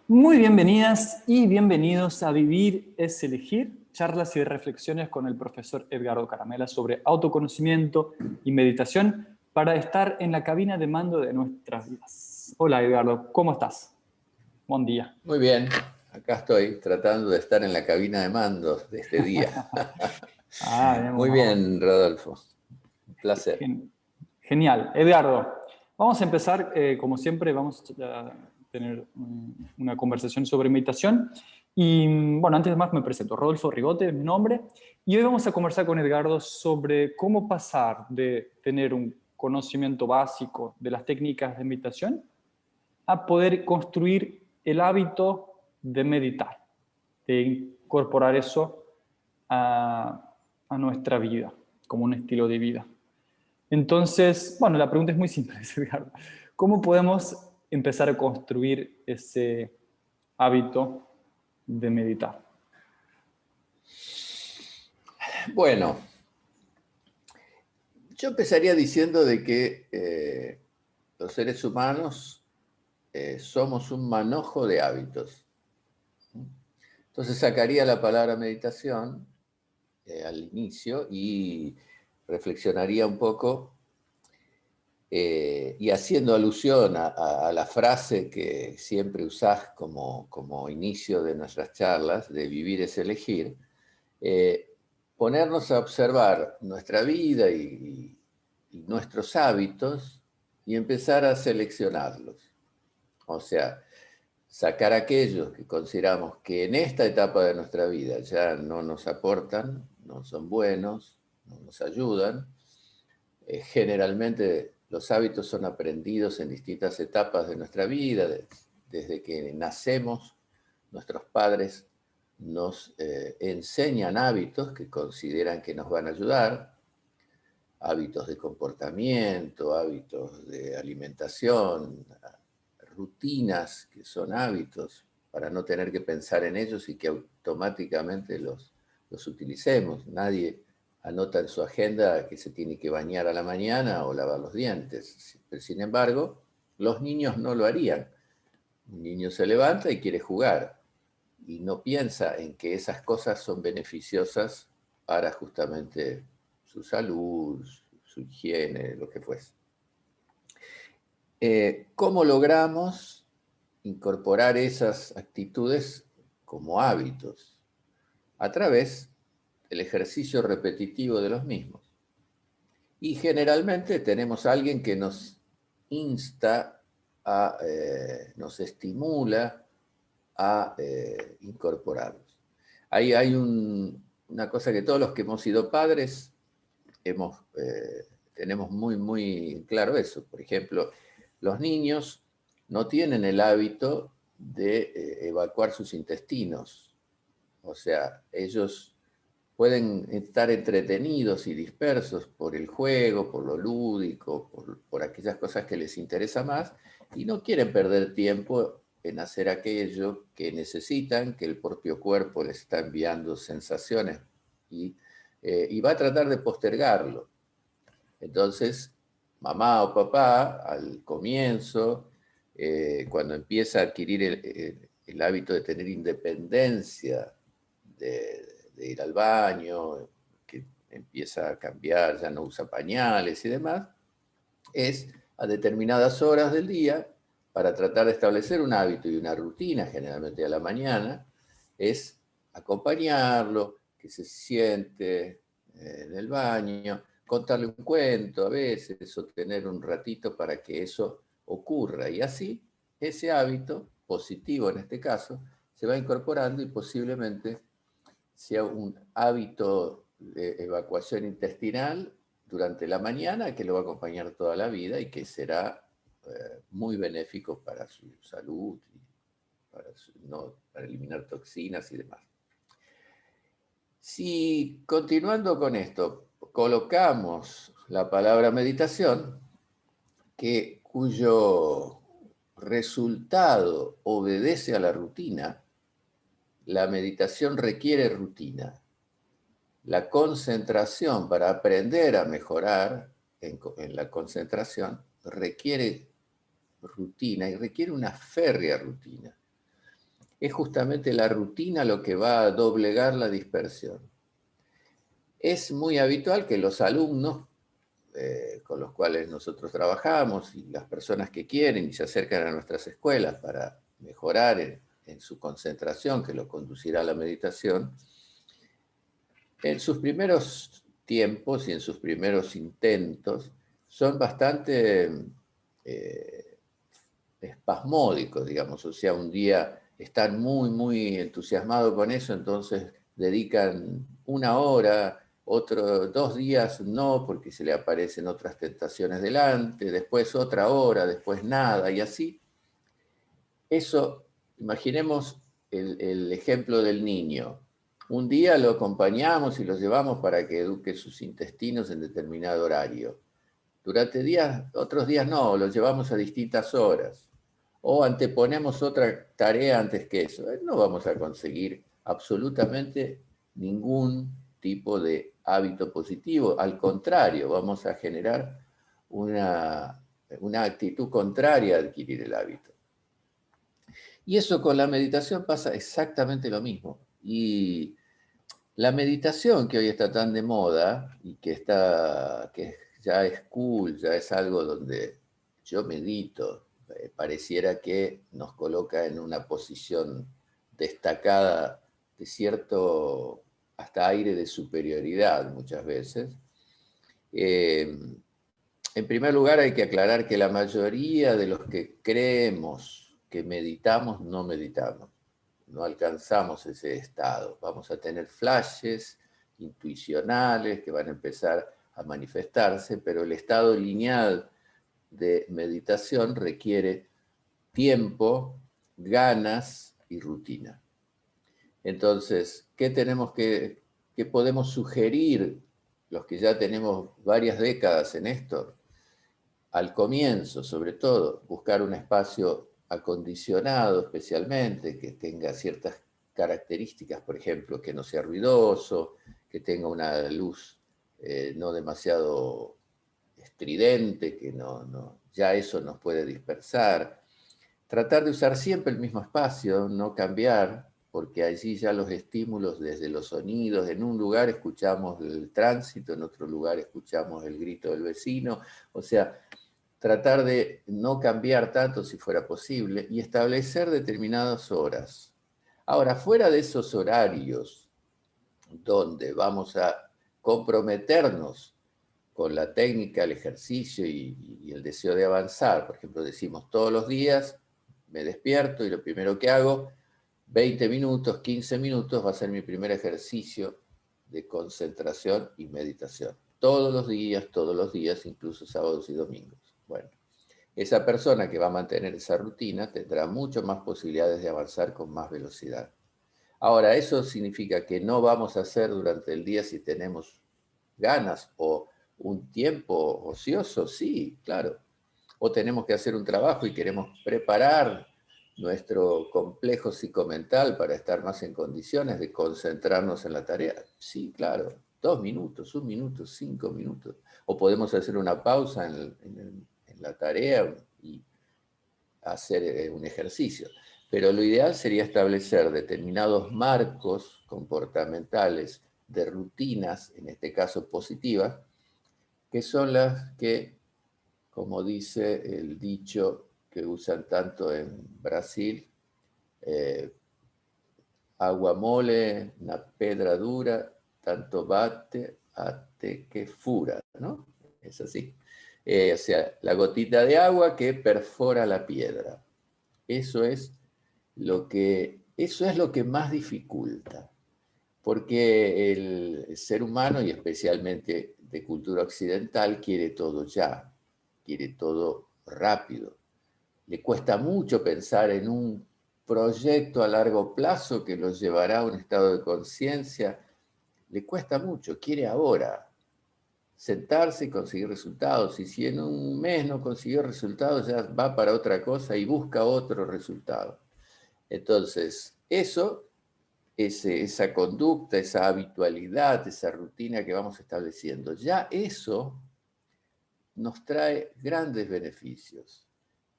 Muy bienvenidas y bienvenidos a Vivir es Elegir, charlas y reflexiones con el profesor Edgardo Caramela sobre autoconocimiento y meditación para estar en la cabina de mando de nuestras vidas. Hola Edgardo, ¿cómo estás? Buen día. Muy bien, acá estoy tratando de estar en la cabina de mandos de este día. Bien, Muy bien, Rodolfo, un placer. Genial. Edgardo, vamos a empezar, como siempre, vamos a tener una conversación sobre meditación. Y bueno, antes de más me presento. Rodolfo Rigote es mi nombre. Y hoy vamos a conversar con Edgardo sobre cómo pasar de tener un conocimiento básico de las técnicas de meditación a poder construir el hábito de meditar, de incorporar eso a nuestra vida, como un estilo de vida. Entonces, bueno, la pregunta es muy simple, Edgardo. ¿Cómo podemos empezar a construir ese hábito de meditar? Bueno, yo empezaría diciendo de que los seres humanos somos un manojo de hábitos. Entonces sacaría la palabra meditación al inicio y reflexionaría un poco y haciendo alusión a la frase que siempre usás como inicio de nuestras charlas, de vivir es elegir, eh, ponernos a observar nuestra vida y nuestros hábitos y empezar a seleccionarlos. O sea, sacar aquellos que consideramos que en esta etapa de nuestra vida ya no nos aportan, no son buenos, no nos ayudan. Generalmente los hábitos son aprendidos en distintas etapas de nuestra vida, desde que nacemos, nuestros padres nos enseñan hábitos que consideran que nos van a ayudar, hábitos de comportamiento, hábitos de alimentación, rutinas que son hábitos para no tener que pensar en ellos y que automáticamente los utilicemos. Nadie anota en su agenda que se tiene que bañar a la mañana o lavar los dientes. Pero, sin embargo, los niños no lo harían. Un niño se levanta y quiere jugar y no piensa en que esas cosas son beneficiosas para justamente su salud, su higiene, lo que fuese. ¿Cómo logramos incorporar esas actitudes como hábitos? A través del ejercicio repetitivo de los mismos. Y generalmente tenemos a alguien que nos insta, nos estimula a incorporarlos. Ahí hay una cosa que todos los que hemos sido padres tenemos muy claro eso. Por ejemplo, los niños no tienen el hábito de evacuar sus intestinos. O sea, ellos pueden estar entretenidos y dispersos por el juego, por lo lúdico, por aquellas cosas que les interesa más, y no quieren perder tiempo en hacer aquello que necesitan, que el propio cuerpo les está enviando sensaciones y va a tratar de postergarlo. Entonces, mamá o papá, al comienzo, cuando empieza a adquirir el hábito de tener independencia, de ir al baño, que empieza a cambiar, ya no usa pañales y demás, es a determinadas horas del día, para tratar de establecer un hábito y una rutina, generalmente a la mañana, es acompañarlo, que se siente en el baño, contarle un cuento a veces, o tener un ratito para que eso ocurra. Y así, ese hábito, positivo en este caso, se va incorporando y posiblemente sea un hábito de evacuación intestinal durante la mañana que lo va a acompañar toda la vida y que será muy benéfico para su salud y para eliminar toxinas y demás. Si continuando con esto, colocamos la palabra meditación, cuyo resultado obedece a la rutina, la meditación requiere rutina. La concentración, para aprender a mejorar en la concentración, requiere rutina y requiere una férrea rutina. es justamente la rutina lo que va a doblegar la dispersión. Es muy habitual que los alumnos con los cuales nosotros trabajamos y las personas que quieren y se acercan a nuestras escuelas para mejorar en su concentración, que lo conducirá a la meditación, en sus primeros tiempos y en sus primeros intentos son bastante espasmódicos, digamos, o sea, un día están muy, muy entusiasmados con eso, entonces dedican 1 hora, 2 días no, porque se le aparecen otras tentaciones delante, después otra hora, después nada, y así. Eso, imaginemos el ejemplo del niño. Un día lo acompañamos y lo llevamos para que eduque sus intestinos en determinado horario. Durante otros días no, lo llevamos a distintas horas. O anteponemos otra tarea antes que eso. No vamos a conseguir absolutamente ningún tipo de hábito positivo. Al contrario, vamos a generar una actitud contraria a adquirir el hábito. Y eso con la meditación pasa exactamente lo mismo. Y la meditación que hoy está tan de moda y que ya es cool, ya es algo donde yo medito, pareciera que nos coloca en una posición destacada de cierto hasta aire de superioridad muchas veces. En primer lugar hay que aclarar que la mayoría de los que creemos que meditamos no meditamos. No alcanzamos ese estado. Vamos a tener flashes intuicionales que van a empezar a manifestarse, pero el estado lineal de meditación requiere tiempo, ganas y rutina. Entonces, ¿qué podemos sugerir los que ya tenemos varias décadas en esto? Al comienzo, sobre todo, buscar un espacio acondicionado especialmente, que tenga ciertas características, por ejemplo, que no sea ruidoso, que tenga una luz no demasiado estridente, que ya eso nos puede dispersar. Tratar de usar siempre el mismo espacio, no cambiar, porque allí ya los estímulos desde los sonidos, en un lugar escuchamos el tránsito, en otro lugar escuchamos el grito del vecino, o sea, tratar de no cambiar tanto si fuera posible y establecer determinadas horas. Ahora, fuera de esos horarios donde vamos a comprometernos con la técnica, el ejercicio y el deseo de avanzar, por ejemplo, decimos todos los días, me despierto y lo primero que hago, 20 minutos, 15 minutos, va a ser mi primer ejercicio de concentración y meditación. Todos los días, incluso sábados y domingos. Bueno, esa persona que va a mantener esa rutina tendrá mucho más posibilidades de avanzar con más velocidad. Ahora, ¿eso significa que no vamos a hacer durante el día si tenemos ganas o un tiempo ocioso? Sí, claro. O tenemos que hacer un trabajo y queremos preparar nuestro complejo psicomental para estar más en condiciones de concentrarnos en la tarea. Sí, claro. 2 minutos, 1 minuto, 5 minutos. O podemos hacer una pausa en la tarea y hacer un ejercicio. Pero lo ideal sería establecer determinados marcos comportamentales de rutinas, en este caso positivas, que son las que, como dice el dicho que usan tanto en Brasil, agua mole, na pedra dura, tanto bate hasta que fura, ¿no? Es así. O sea, la gotita de agua que perfora la piedra. Eso es lo que más dificulta, porque el ser humano, y especialmente de cultura occidental, quiere todo ya, quiere todo rápido. Le cuesta mucho pensar en un proyecto a largo plazo que los llevará a un estado de conciencia. Le cuesta mucho, quiere ahora sentarse y conseguir resultados. Y si en un mes no consiguió resultados, ya va para otra cosa y busca otro resultado. Entonces, esa conducta, esa habitualidad, esa rutina que vamos estableciendo, ya eso nos trae grandes beneficios,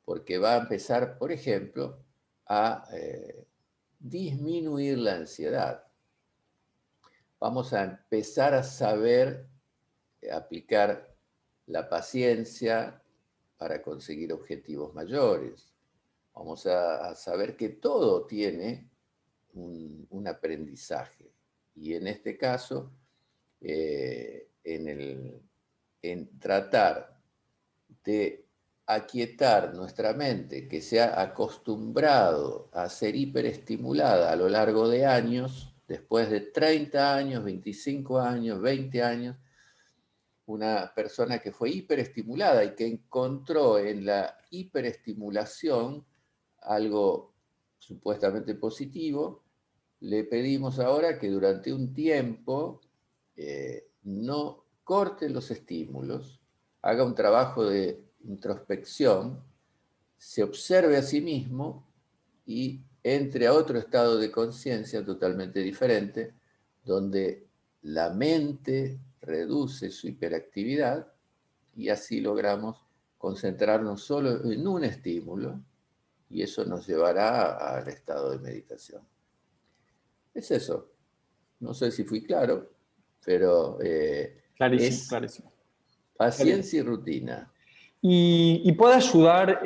porque va a empezar, por ejemplo, a disminuir la ansiedad. Vamos a empezar a saber aplicar la paciencia para conseguir objetivos mayores. Vamos a saber que todo tiene un aprendizaje. Y en este caso, en tratar de aquietar nuestra mente, que se ha acostumbrado a ser hiperestimulada a lo largo de años, después de 30 años, 25 años, 20 años, una persona que fue hiperestimulada y que encontró en la hiperestimulación algo supuestamente positivo, le pedimos ahora que durante un tiempo no corte los estímulos, haga un trabajo de introspección, se observe a sí mismo y entre a otro estado de conciencia totalmente diferente, donde la mente reduce su hiperactividad y así logramos concentrarnos solo en un estímulo y eso nos llevará al estado de meditación. Es eso. No sé si fui claro, pero Clarísimo, es clarísimo. paciencia y rutina. Y puede ayudar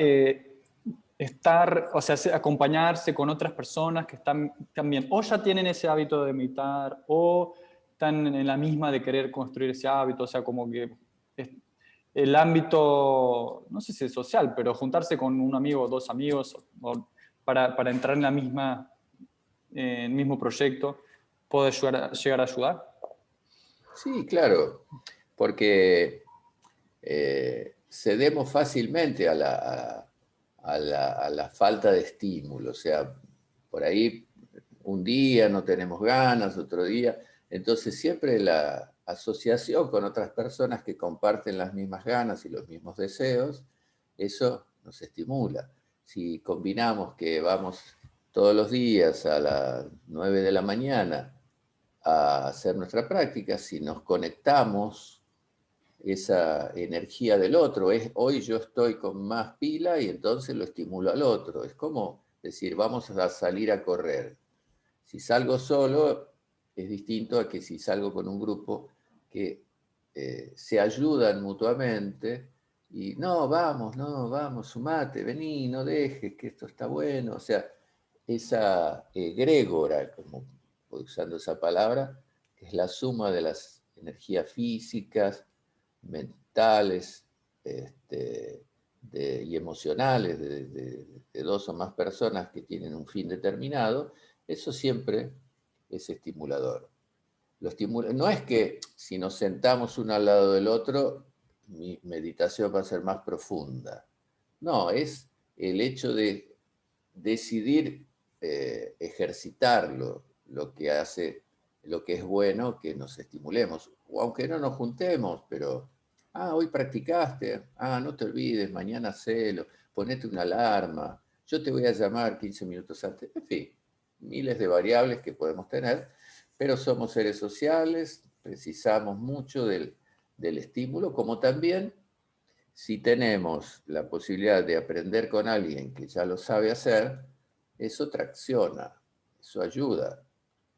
estar, o sea, acompañarse con otras personas que están también, o ya tienen ese hábito de meditar, o están en la misma de querer construir ese hábito, o sea, como que el ámbito, no sé si es social, pero juntarse con un amigo o dos amigos para entrar en la misma, en el mismo proyecto, puede llegar a ayudar. Sí, claro, porque cedemos fácilmente a la falta de estímulo. O sea, por ahí un día no tenemos ganas, otro día. Entonces siempre la asociación con otras personas que comparten las mismas ganas y los mismos deseos, eso nos estimula. Si combinamos que vamos todos los días a las 9 de la mañana a hacer nuestra práctica, si nos conectamos esa energía del otro, hoy yo estoy con más pila y entonces lo estimulo al otro. Es como decir, vamos a salir a correr. Si salgo solo, es distinto a que si salgo con un grupo que se ayudan mutuamente y no, vamos, sumate, vení, no dejes, que esto está bueno. O sea, esa egrégora, como usando esa palabra, que es la suma de las energías físicas, mentales y emocionales de dos o más personas que tienen un fin determinado, eso siempre es estimulador. No es que si nos sentamos uno al lado del otro, mi meditación va a ser más profunda. No, es el hecho de decidir ejercitarlo, lo que hace, lo que es bueno que nos estimulemos. O aunque no nos juntemos, pero, hoy practicaste, no te olvides, mañana hacelo, ponete una alarma, yo te voy a llamar 15 minutos antes. En fin, miles de variables que podemos tener, pero somos seres sociales, precisamos mucho del estímulo, como también si tenemos la posibilidad de aprender con alguien que ya lo sabe hacer, eso tracciona, eso ayuda,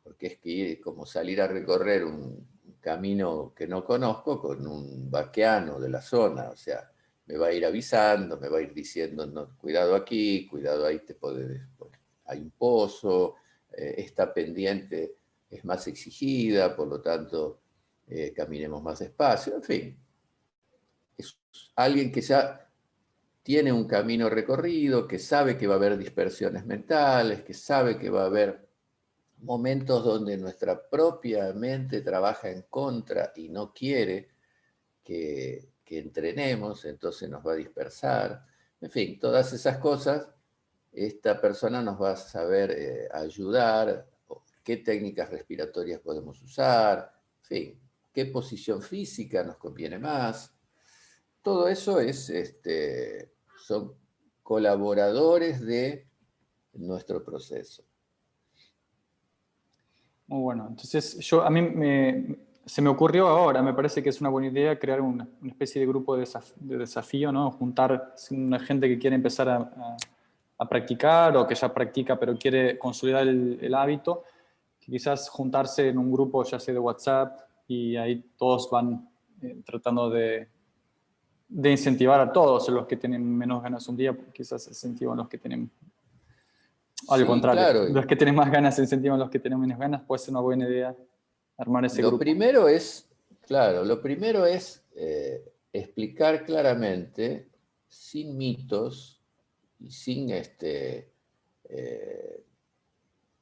porque es que como salir a recorrer un camino que no conozco con un vaqueano de la zona, o sea, me va a ir avisando, me va a ir diciendo, no, cuidado aquí, cuidado ahí, hay un pozo, esta pendiente es más exigida, por lo tanto, caminemos más despacio, en fin. Es alguien que ya tiene un camino recorrido, que sabe que va a haber dispersiones mentales, que sabe que va a haber momentos donde nuestra propia mente trabaja en contra y no quiere que entrenemos, entonces nos va a dispersar. En fin, todas esas cosas, esta persona nos va a saber ayudar, qué técnicas respiratorias podemos usar, en fin, qué posición física nos conviene más. Todo eso son colaboradores de nuestro proceso. Muy bueno. Entonces, a mí se me ocurrió ahora, me parece que es una buena idea crear una especie de grupo de desafío, ¿no? Juntar una gente que quiere empezar a a practicar o que ya practica pero quiere consolidar el hábito, que quizás juntarse en un grupo ya sea de WhatsApp y ahí todos van tratando de incentivar a todos los que tienen menos ganas un día, quizás incentivan los que tienen, al Sí, contrario, claro. los que tienen más ganas incentivan a los que tienen menos ganas, puede ser una buena idea armar ese Lo grupo. primero es, claro, lo primero es explicar claramente, sin mitos y sin eh,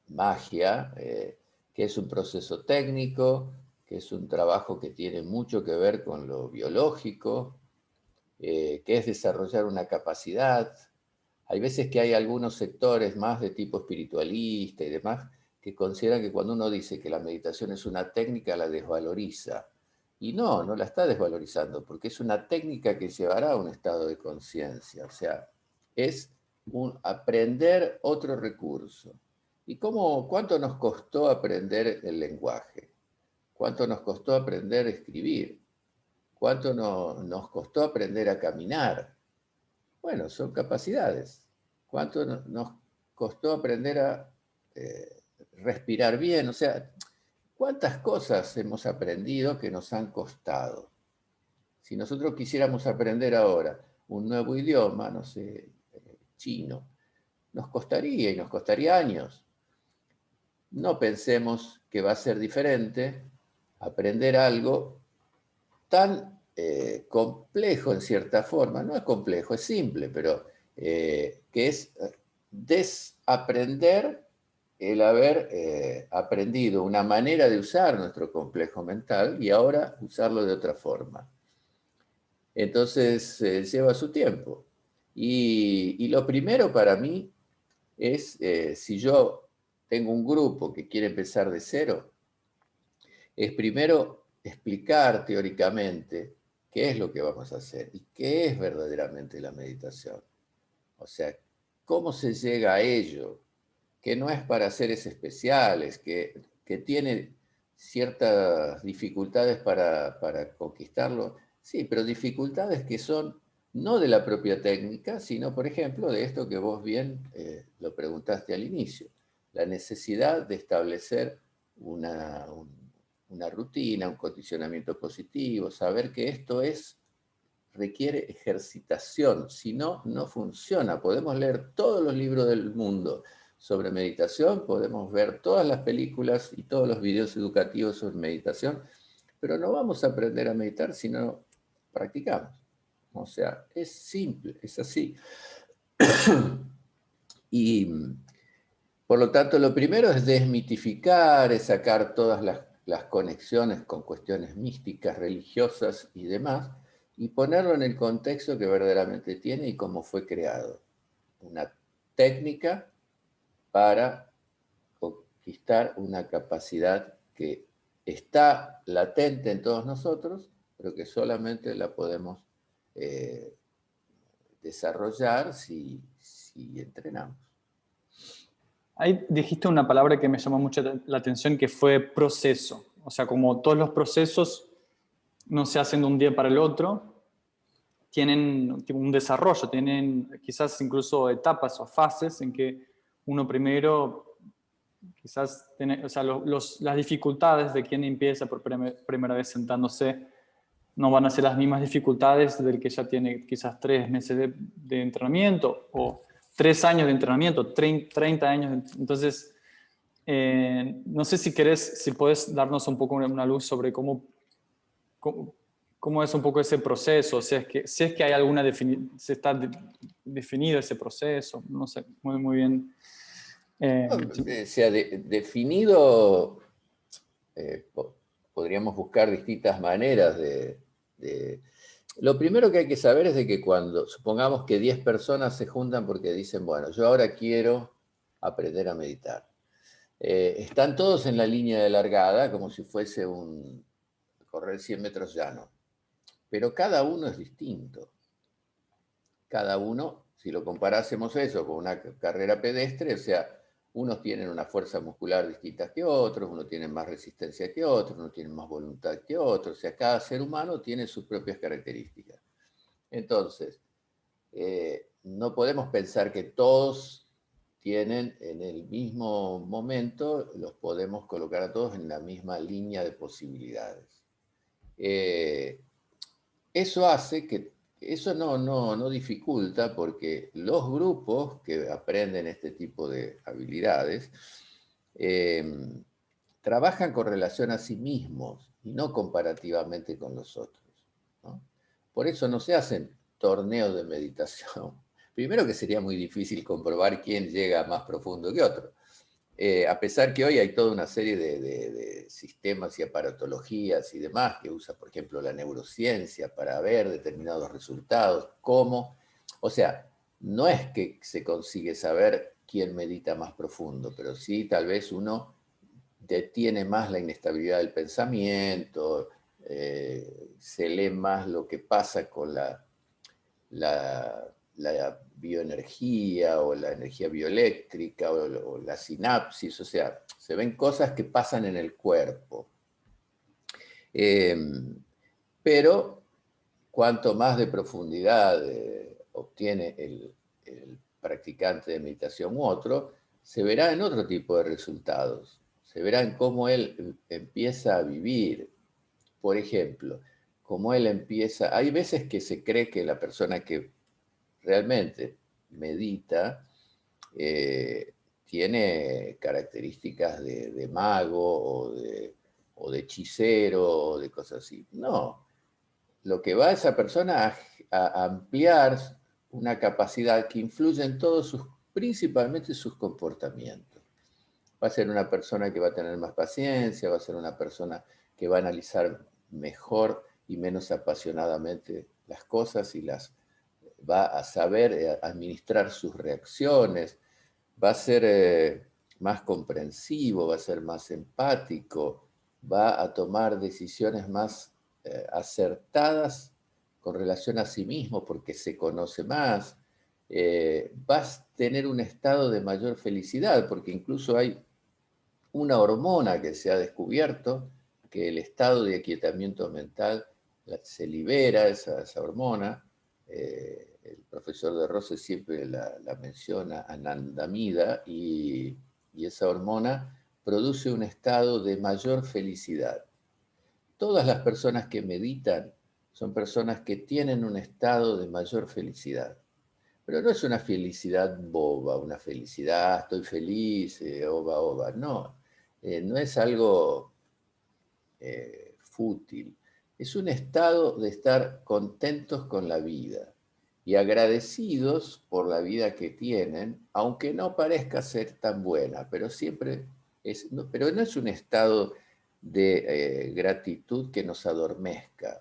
magia, que es un proceso técnico, que es un trabajo que tiene mucho que ver con lo biológico, que es desarrollar una capacidad. Hay veces que hay algunos sectores más de tipo espiritualista y demás que consideran que cuando uno dice que la meditación es una técnica, la desvaloriza. Y no, no la está desvalorizando, porque es una técnica que llevará a un estado de conciencia. O sea, es un aprender otro recurso. ¿Y cuánto nos costó aprender el lenguaje? ¿Cuánto nos costó aprender a escribir? ¿Cuánto nos costó aprender a caminar? Bueno, son capacidades. ¿Cuánto nos costó aprender a respirar bien? O sea, ¿cuántas cosas hemos aprendido que nos han costado? Si nosotros quisiéramos aprender ahora un nuevo idioma, no sé, chino, nos costaría y nos costaría años. No pensemos que va a ser diferente aprender algo tan complejo en cierta forma, no es complejo, es simple, pero que es desaprender el haber aprendido una manera de usar nuestro complejo mental y ahora usarlo de otra forma. Entonces lleva su tiempo. Y lo primero para mí es, si yo tengo un grupo que quiere empezar de cero, es primero explicar teóricamente qué es lo que vamos a hacer y qué es verdaderamente la meditación. O sea, cómo se llega a ello, que no es para seres especiales, que tiene ciertas dificultades para conquistarlo. Sí, pero dificultades que son no de la propia técnica, sino, por ejemplo, de esto que vos bien lo preguntaste al inicio, la necesidad de establecer una rutina, un condicionamiento positivo, saber que esto requiere ejercitación, si no, no funciona. Podemos leer todos los libros del mundo sobre meditación, podemos ver todas las películas y todos los videos educativos sobre meditación, pero no vamos a aprender a meditar si no practicamos. O sea, es simple, es así. Y por lo tanto, lo primero es desmitificar, es sacar todas las conexiones con cuestiones místicas, religiosas y demás, y ponerlo en el contexto que verdaderamente tiene y cómo fue creado. Una técnica para conquistar una capacidad que está latente en todos nosotros, pero que solamente la podemos eh, desarrollar si entrenamos. Ahí dijiste una palabra que me llamó mucho la atención, que fue proceso. O sea, como todos los procesos no se hacen de un día para el otro, tienen un desarrollo, tienen quizás incluso etapas o fases en que uno primero quizás tiene, o sea, las dificultades de quien empieza por primera vez sentándose no van a ser las mismas dificultades del que ya tiene quizás 3 meses de entrenamiento o 3 años de entrenamiento, 30 años. Entonces, no sé si querés, si puedes darnos un poco una luz sobre cómo es un poco ese proceso, si es que hay alguna si está definido ese proceso, no sé, muy bien. Se ha definido, podríamos buscar distintas maneras Lo primero que hay que saber es de que cuando, supongamos que 10 personas se juntan porque dicen, bueno, yo ahora quiero aprender a meditar. Están todos en la línea de largada, como si fuese correr 100 metros llano, pero cada uno es distinto. Cada uno, si lo comparásemos eso con una carrera pedestre, o sea, unos tienen una fuerza muscular distinta que otros, unos tienen más resistencia que otros, unos tienen más voluntad que otros, o sea, cada ser humano tiene sus propias características. Entonces, no podemos pensar que todos tienen en el mismo momento, los podemos colocar a todos en la misma línea de posibilidades. Eso hace que, eso no dificulta, porque los grupos que aprenden este tipo de habilidades trabajan con relación a sí mismos y no comparativamente con los otros, ¿no? Por eso no se hacen torneos de meditación. Primero que sería muy difícil comprobar quién llega más profundo que otro. A pesar que hoy hay toda una serie de sistemas y aparatologías y demás que usa, por ejemplo, la neurociencia para ver determinados resultados, cómo. O sea, no es que se consigue saber quién medita más profundo, pero sí tal vez uno detiene más la inestabilidad del pensamiento, se lee más lo que pasa con la bioenergía o la energía bioeléctrica o la sinapsis, o sea, se ven cosas que pasan en el cuerpo. Pero cuanto más de profundidad obtiene el practicante de meditación u otro, se verá en otro tipo de resultados. Se verá en cómo él empieza a vivir. Por ejemplo, cómo él empieza. Hay veces que se cree que la persona que realmente medita tiene características de mago o de hechicero o de cosas así. No, lo que va a esa persona a ampliar una capacidad que influye en todos sus, principalmente sus comportamientos. Va a ser una persona que va a tener más paciencia, va a ser una persona que va a analizar mejor y menos apasionadamente las cosas y las va a saber administrar sus reacciones, va a ser más comprensivo, va a ser más empático, va a tomar decisiones más acertadas con relación a sí mismo porque se conoce más, va a tener un estado de mayor felicidad porque incluso hay una hormona que se ha descubierto, que el estado de aquietamiento mental se libera, esa hormona. El profesor de Rose siempre la menciona, anandamida, y esa hormona produce un estado de mayor felicidad. Todas las personas que meditan son personas que tienen un estado de mayor felicidad. Pero no es una felicidad boba, una felicidad, estoy feliz, oba, oba. No, no es algo fútil. Es un estado de estar contentos con la vida y agradecidos por la vida que tienen, aunque no parezca ser tan buena, pero siempre es, no, pero no es un estado de gratitud que nos adormezca.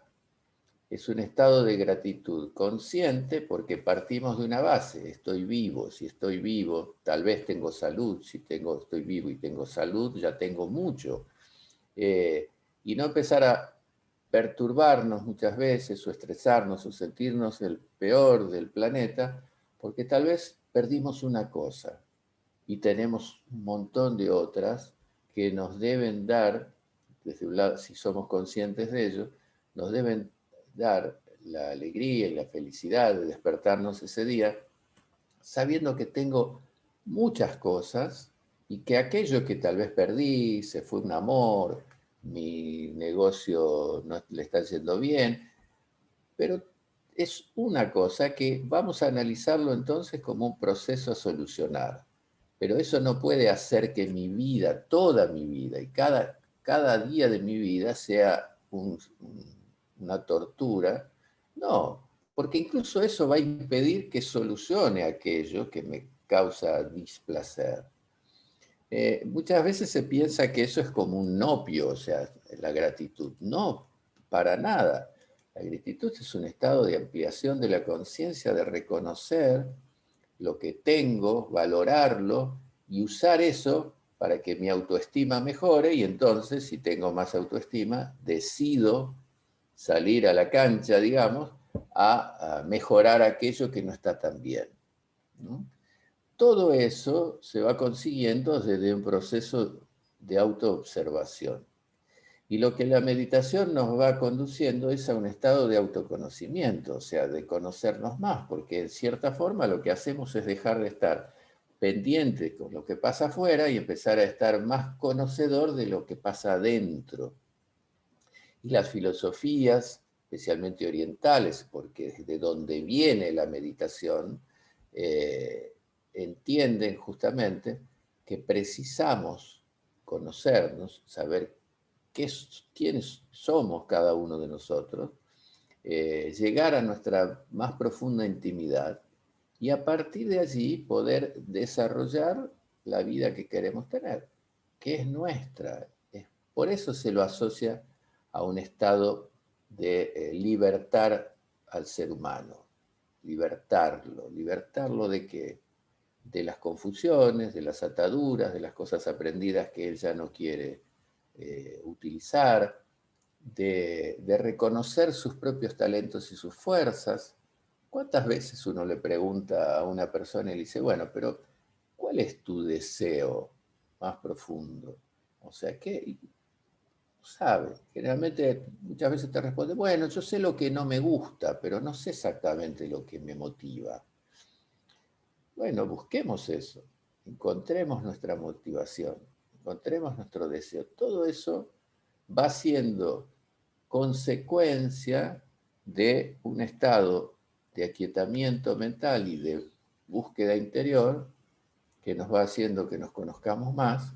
Es un estado de gratitud consciente porque partimos de una base, estoy vivo, si estoy vivo, tal vez tengo salud, si estoy vivo y tengo salud, ya tengo mucho. Y no empezar a perturbarnos muchas veces o estresarnos o sentirnos el peor del planeta, porque tal vez perdimos una cosa y tenemos un montón de otras que nos deben dar, desde un lado, si somos conscientes de ello, nos deben dar la alegría y la felicidad de despertarnos ese día, sabiendo que tengo muchas cosas y que aquello que tal vez perdí, se fue un amor, mi negocio no le está yendo bien, pero es una cosa que vamos a analizarlo entonces como un proceso a solucionar. Pero eso no puede hacer que mi vida, toda mi vida y cada día de mi vida sea una tortura. No, porque incluso eso va a impedir que solucione aquello que me causa displacer. Muchas veces se piensa que eso es como un opio, o sea, la gratitud. No, para nada. La gratitud es un estado de ampliación de la conciencia, de reconocer lo que tengo, valorarlo y usar eso para que mi autoestima mejore, y entonces, si tengo más autoestima, decido salir a la cancha, digamos, a mejorar aquello que no está tan bien, ¿no? Todo eso se va consiguiendo desde un proceso de autoobservación. Y lo que la meditación nos va conduciendo es a un estado de autoconocimiento, o sea, de conocernos más, porque en cierta forma lo que hacemos es dejar de estar pendiente con lo que pasa afuera y empezar a estar más conocedor de lo que pasa adentro. Y las filosofías, especialmente orientales, porque es de donde viene la meditación, entienden justamente que precisamos conocernos, saber quiénes somos cada uno de nosotros, llegar a nuestra más profunda intimidad y a partir de allí poder desarrollar la vida que queremos tener, que es nuestra. Por eso se lo asocia a un estado de libertar al ser humano, libertarlo ¿de qué? De las confusiones, de las ataduras, de las cosas aprendidas que él ya no quiere utilizar, de reconocer sus propios talentos y sus fuerzas. ¿Cuántas veces uno le pregunta a una persona y le dice, bueno, pero ¿cuál es tu deseo más profundo? O sea, ¿qué sabe? Generalmente muchas veces te responde, bueno, yo sé lo que no me gusta, pero no sé exactamente lo que me motiva. Bueno, busquemos eso, encontremos nuestra motivación, encontremos nuestro deseo. Todo eso va siendo consecuencia de un estado de aquietamiento mental y de búsqueda interior que nos va haciendo que nos conozcamos más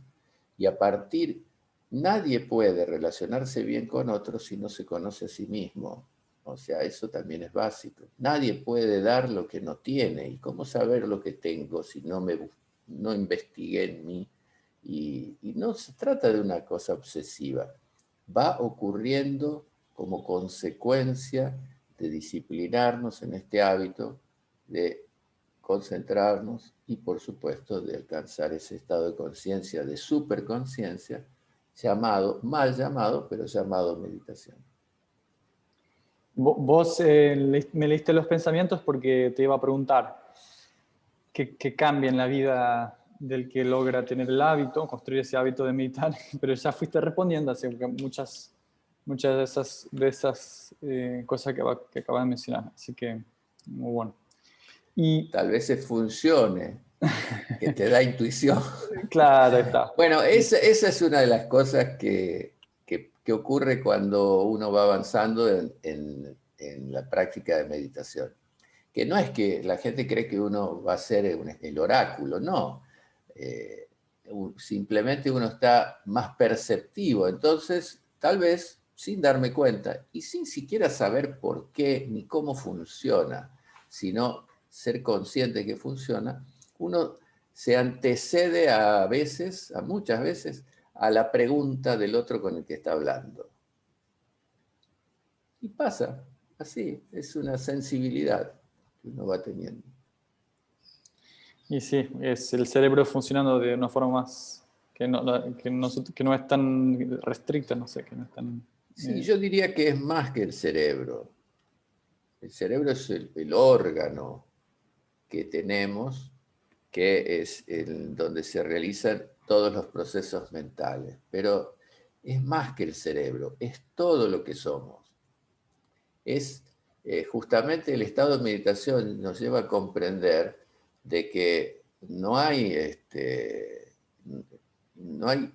y a partir, nadie puede relacionarse bien con otros si no se conoce a sí mismo. O sea, eso también es básico. Nadie puede dar lo que no tiene. ¿Y cómo saber lo que tengo si no investigué en mí? Y no se trata de una cosa obsesiva. Va ocurriendo como consecuencia de disciplinarnos en este hábito, de concentrarnos y, por supuesto, de alcanzar ese estado de conciencia, de superconciencia, mal llamado, pero llamado meditación. Vos me leíste los pensamientos porque te iba a preguntar qué cambia en la vida del que logra tener el hábito, construir ese hábito de meditar, pero ya fuiste respondiendo así que muchas de esas cosas que acabas de mencionar, así que muy bueno. Y Tal vez se funcione, que te da intuición. claro, está. Bueno, esa es una de las cosas que ocurre cuando uno va avanzando en la práctica de meditación. Que no es que la gente cree que uno va a ser el oráculo, no. Simplemente uno está más perceptivo. Entonces, tal vez, sin darme cuenta y sin siquiera saber por qué ni cómo funciona, sino ser consciente que funciona, uno se antecede a veces, a muchas veces, a la pregunta del otro con el que está hablando. Y pasa, así, es una sensibilidad que uno va teniendo. Y sí, es el cerebro funcionando de una forma más que no es tan restricta, no sé, que no es tan... Sí, yo diría que es más que el cerebro. El cerebro es el órgano que tenemos, que es donde se realizan todos los procesos mentales. Pero es más que el cerebro, es todo lo que somos. Es justamente el estado de meditación nos lleva a comprender de que no hay, no hay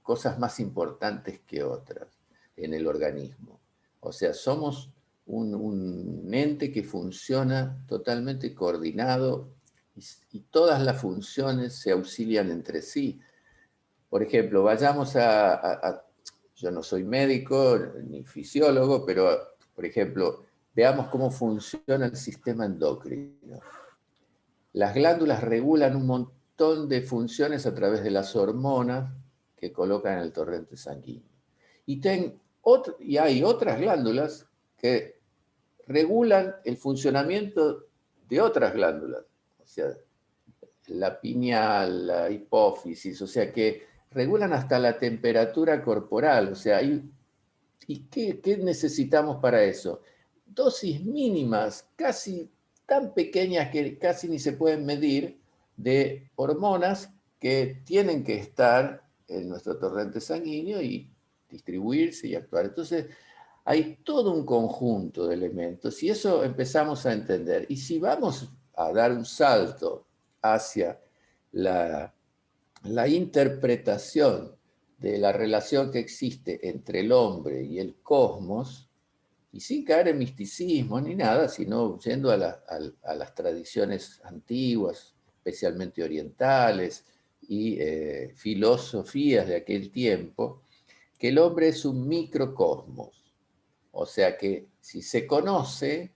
cosas más importantes que otras en el organismo. O sea, somos un ente que funciona totalmente coordinado y todas las funciones se auxilian entre sí. Por ejemplo, vayamos yo no soy médico ni fisiólogo, pero, por ejemplo, veamos cómo funciona el sistema endocrino. Las glándulas regulan un montón de funciones a través de las hormonas que colocan en el torrente sanguíneo. Y hay otras glándulas que regulan el funcionamiento de otras glándulas, o sea, la pineal, la hipófisis, o sea, que regulan hasta la temperatura corporal, o sea, ¿y qué necesitamos para eso? Dosis mínimas, casi tan pequeñas que casi ni se pueden medir, de hormonas que tienen que estar en nuestro torrente sanguíneo y distribuirse y actuar. Entonces, hay todo un conjunto de elementos y eso empezamos a entender. Y si vamos a dar un salto hacia la interpretación de la relación que existe entre el hombre y el cosmos, y sin caer en misticismo ni nada, sino yendo a las tradiciones antiguas, especialmente orientales, y filosofías de aquel tiempo, que el hombre es un microcosmos. O sea que si se conoce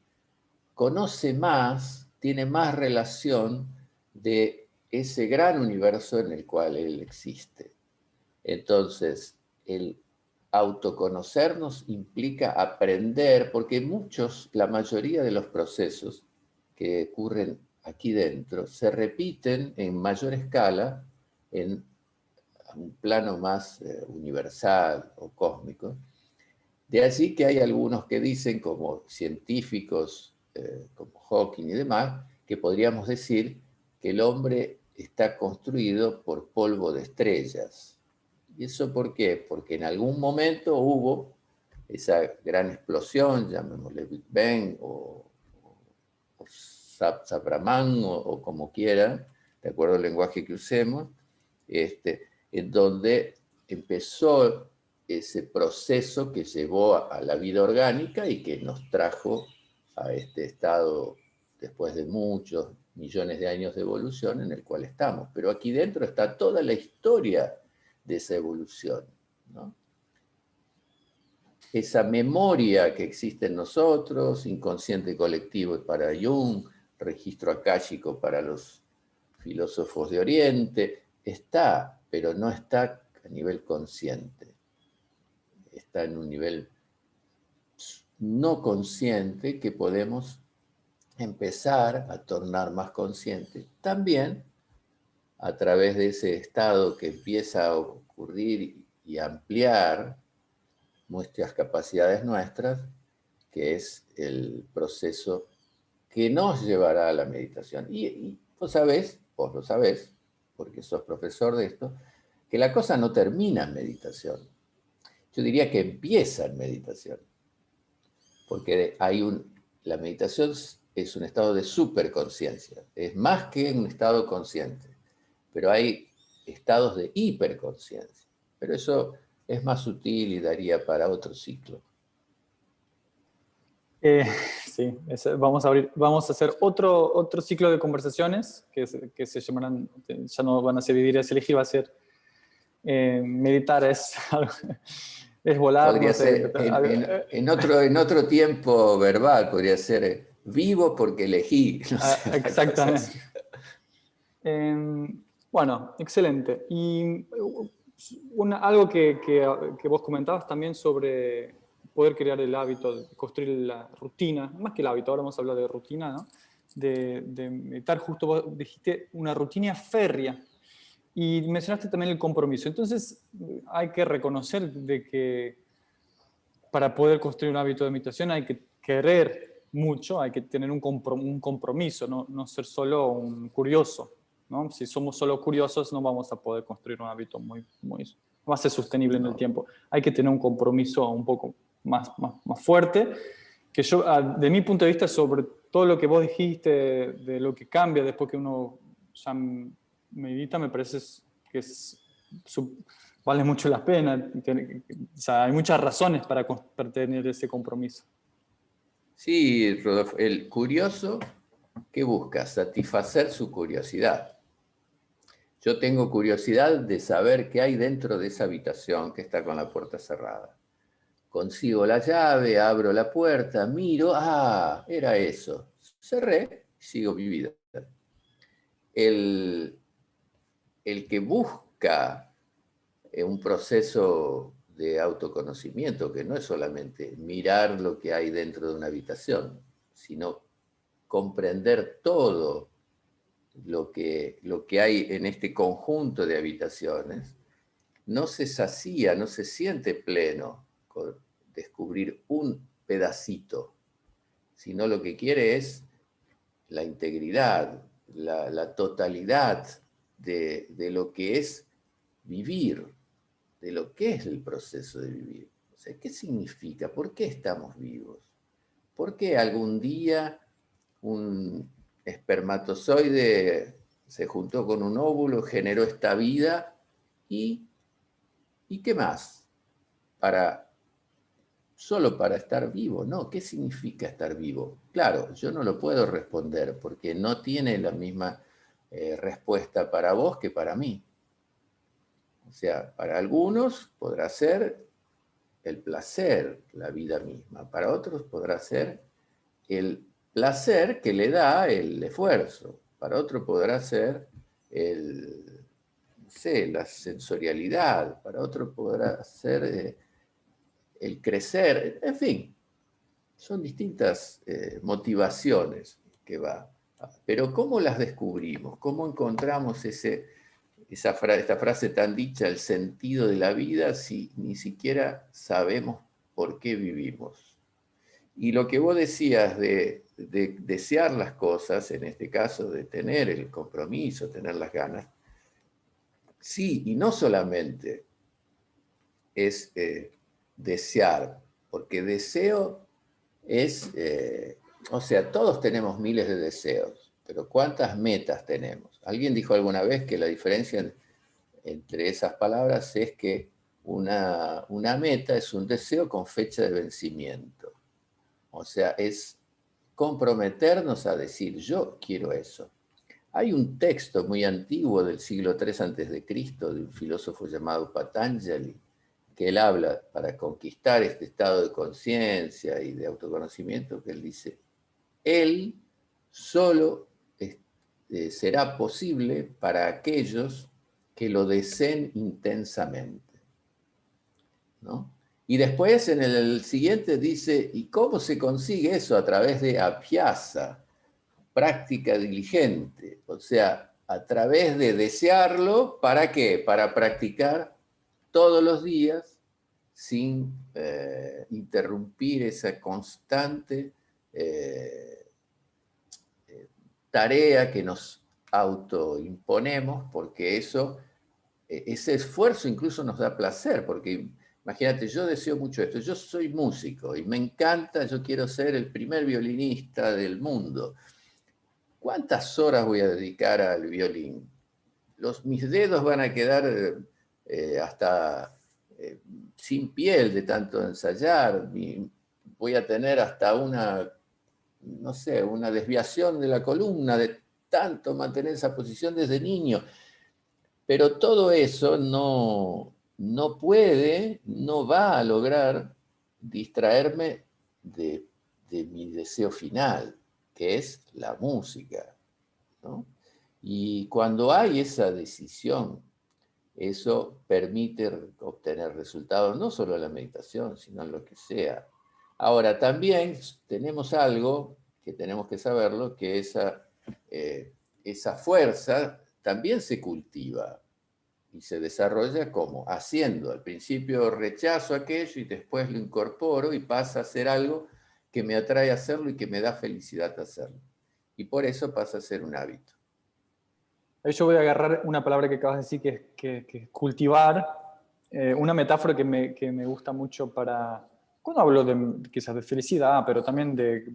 más, tiene más relación de ese gran universo en el cual él existe. Entonces, el autoconocernos implica aprender, porque la mayoría de los procesos que ocurren aquí dentro se repiten en mayor escala en un plano más universal o cósmico. De allí que hay algunos que dicen, como científicos, como Hawking y demás, que podríamos decir que el hombre está construido por polvo de estrellas. ¿Y eso por qué? Porque en algún momento hubo esa gran explosión, llamémosle Big Bang o Brahman o como quieran, de acuerdo al lenguaje que usemos, en donde empezó ese proceso que llevó a la vida orgánica y que nos trajo a este estado después de muchos millones de años de evolución en el cual estamos. Pero aquí dentro está toda la historia de esa evolución, ¿no? Esa memoria que existe en nosotros, inconsciente colectivo para Jung, registro akáshico para los filósofos de Oriente, está, pero no está a nivel consciente. Está en un nivel no consciente que podemos empezar a tornar más consciente. También a través de ese estado que empieza a ocurrir y ampliar nuestras capacidades nuestras, que es el proceso que nos llevará a la meditación. Y vos lo sabés, porque sos profesor de esto, que la cosa no termina en meditación. Yo diría que empieza en meditación, porque la meditación es un estado de superconciencia, es más que un estado consciente, pero hay estados de hiperconciencia, pero eso es más sutil y daría para otro ciclo. Sí, vamos a hacer otro ciclo de conversaciones que se llamarán, ya no van a ser vivir, es elegir, va a ser meditar, es volar. Podría No sé, ser en otro tiempo verbal, podría ser vivo porque elegí. No sé, exactamente. Bueno, excelente. Y algo que vos comentabas también sobre poder crear el hábito, de construir la rutina, más que el hábito, ahora vamos a hablar de rutina, ¿no? De meditar, justo vos dijiste una rutina férrea. Y mencionaste también el compromiso. Entonces, hay que reconocer de que para poder construir un hábito de meditación hay que querer mucho, hay que tener un compromiso, no ser solo un curioso, ¿no? Si somos solo curiosos no vamos a poder construir un hábito no va a ser sostenible en el tiempo. Hay que tener un compromiso un poco más fuerte, que yo, de mi punto de vista, sobre todo lo que vos dijiste, de lo que cambia después que uno ya medita, me parece que vale mucho la pena. O sea, hay muchas razones para tener ese compromiso. Sí, Rodolfo, el curioso que busca satisfacer su curiosidad. Yo tengo curiosidad de saber qué hay dentro de esa habitación que está con la puerta cerrada. Consigo la llave, abro la puerta, miro, era eso. Cerré, sigo mi vida. El que busca un proceso de autoconocimiento, que no es solamente mirar lo que hay dentro de una habitación, sino comprender todo lo que hay en este conjunto de habitaciones, no se sacía, no se siente pleno con descubrir un pedacito, sino lo que quiere es la integridad, la totalidad de lo que es vivir. de lo que es el proceso de vivir. O sea, ¿qué significa? ¿Por qué estamos vivos? ¿Por qué algún día un espermatozoide se juntó con un óvulo, generó esta vida y qué más? Solo para estar vivo, ¿no? ¿Qué significa estar vivo? Claro, yo no lo puedo responder porque no tiene la misma respuesta para vos que para mí. O sea, para algunos podrá ser el placer, la vida misma. Para otros podrá ser el placer que le da el esfuerzo. Para otro podrá ser no sé, la sensorialidad. Para otro podrá ser el crecer. En fin, son distintas motivaciones que va. Pero ¿cómo las descubrimos? ¿Cómo encontramos esta frase tan dicha, el sentido de la vida, si ni siquiera sabemos por qué vivimos? Y lo que vos decías de desear las cosas, en este caso de tener el compromiso, tener las ganas, sí, y no solamente es desear, porque deseo es, o sea, todos tenemos miles de deseos, pero ¿cuántas metas tenemos? Alguien dijo alguna vez que la diferencia entre esas palabras es que una meta es un deseo con fecha de vencimiento. O sea, es comprometernos a decir, yo quiero eso. Hay un texto muy antiguo del siglo III antes de Cristo de un filósofo llamado Patanjali, que él habla para conquistar este estado de conciencia y de autoconocimiento, que él dice, él solo será posible para aquellos que lo deseen intensamente, ¿no? Y después en el siguiente dice, ¿y cómo se consigue eso? A través de abhyasa, práctica diligente, o sea, a través de desearlo, ¿para qué? Para practicar todos los días sin interrumpir esa constante tarea que nos autoimponemos, porque ese esfuerzo incluso nos da placer, porque imagínate, yo deseo mucho esto, yo soy músico y me encanta, yo quiero ser el primer violinista del mundo. ¿Cuántas horas voy a dedicar al violín? Mis dedos van a quedar hasta sin piel de tanto ensayar, voy a tener hasta no sé, una desviación de la columna de tanto mantener esa posición desde niño. Pero todo eso no puede, no va a lograr distraerme de mi deseo final, que es la música, ¿no? Y cuando hay esa decisión, eso permite obtener resultados, no solo en la meditación, sino en lo que sea. Ahora, también tenemos algo que tenemos que saberlo, que esa fuerza también se cultiva y se desarrolla como haciendo. Al principio rechazo aquello y después lo incorporo y pasa a ser algo que me atrae a hacerlo y que me da felicidad hacerlo. Y por eso pasa a ser un hábito. Yo voy a agarrar una palabra que acabas de decir, que es cultivar, una metáfora que me gusta mucho cuando hablo quizás de felicidad, pero también del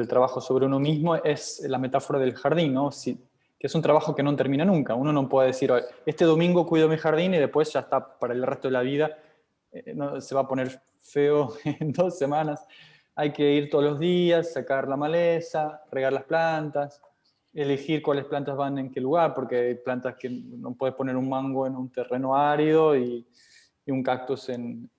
trabajo sobre uno mismo, es la metáfora del jardín, ¿no? Que es un trabajo que no termina nunca. Uno no puede decir, este domingo cuido mi jardín y después ya está para el resto de la vida, no, se va a poner feo en 2 semanas. Hay que ir todos los días, sacar la maleza, regar las plantas, elegir cuáles plantas van en qué lugar, porque hay plantas que no puedes poner un mango en un terreno árido y un cactus en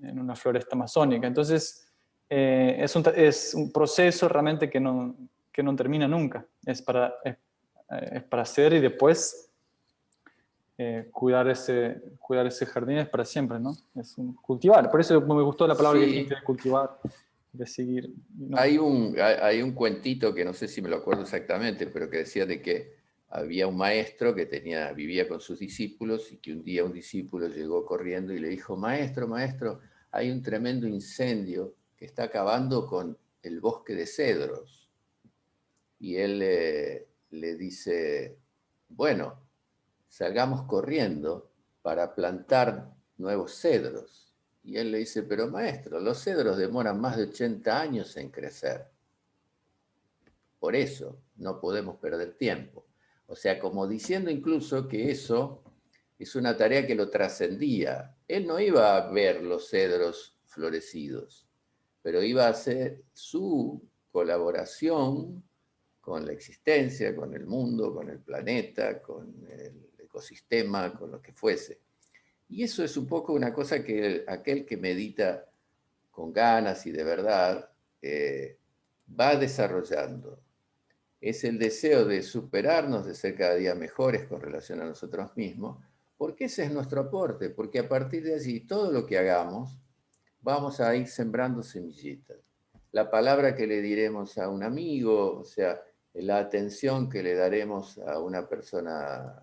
una floresta amazónica. Entonces, es un proceso realmente que no termina nunca. Es para hacer y después cuidar ese jardín es para siempre, ¿no? Es un cultivar. Por eso me gustó la palabra que dijiste Sí, de cultivar, de seguir. ¿No? hay un cuentito que no sé si me lo acuerdo exactamente, pero que decía de que había un maestro que vivía con sus discípulos y que un día un discípulo llegó corriendo y le dijo, maestro, maestro, hay un tremendo incendio que está acabando con el bosque de cedros. Y él le dice, bueno, salgamos corriendo para plantar nuevos cedros. Y él le dice, pero maestro, los cedros demoran más de 80 años en crecer. Por eso no podemos perder tiempo. O sea, como diciendo incluso que eso es una tarea que lo trascendía. Él no iba a ver los cedros florecidos, pero iba a hacer su colaboración con la existencia, con el mundo, con el planeta, con el ecosistema, con lo que fuese. Y eso es un poco una cosa que aquel que medita con ganas y de verdad va desarrollando. Es el deseo de superarnos, de ser cada día mejores con relación a nosotros mismos, porque ese es nuestro aporte, porque a partir de allí todo lo que hagamos vamos a ir sembrando semillitas. La palabra que le diremos a un amigo, o sea, la atención que le daremos a una persona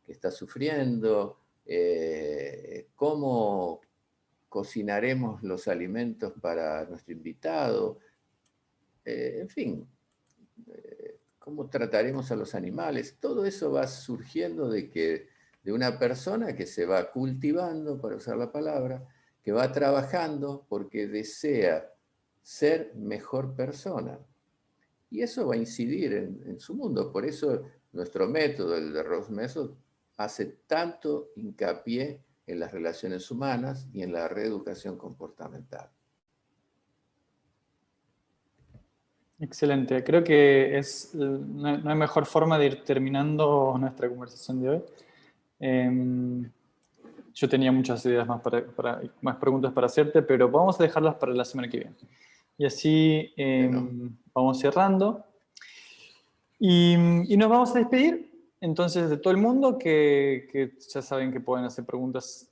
que está sufriendo, cómo cocinaremos los alimentos para nuestro invitado, en fin, cómo trataremos a los animales. Todo eso va surgiendo de una persona que se va cultivando, para usar la palabra, que va trabajando porque desea ser mejor persona. Y eso va a incidir en su mundo. Por eso nuestro método, el de Rose Method, hace tanto hincapié en las relaciones humanas y en la reeducación comportamental. Excelente. Creo que no hay mejor forma de ir terminando nuestra conversación de hoy. Yo tenía muchas ideas más, más preguntas para hacerte, pero vamos a dejarlas para la semana que viene. Y así vamos cerrando. Y nos vamos a despedir entonces de todo el mundo, que ya saben que pueden hacer preguntas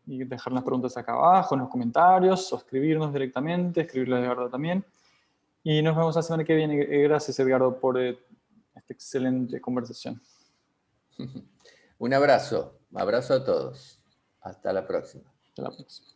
y dejar las preguntas acá abajo en los comentarios, o escribirnos directamente, escribirles de verdad también. Y nos vemos la semana que viene. Gracias, Edgardo, por esta excelente conversación. Un abrazo. Abrazo a todos. Hasta la próxima. Hasta la próxima.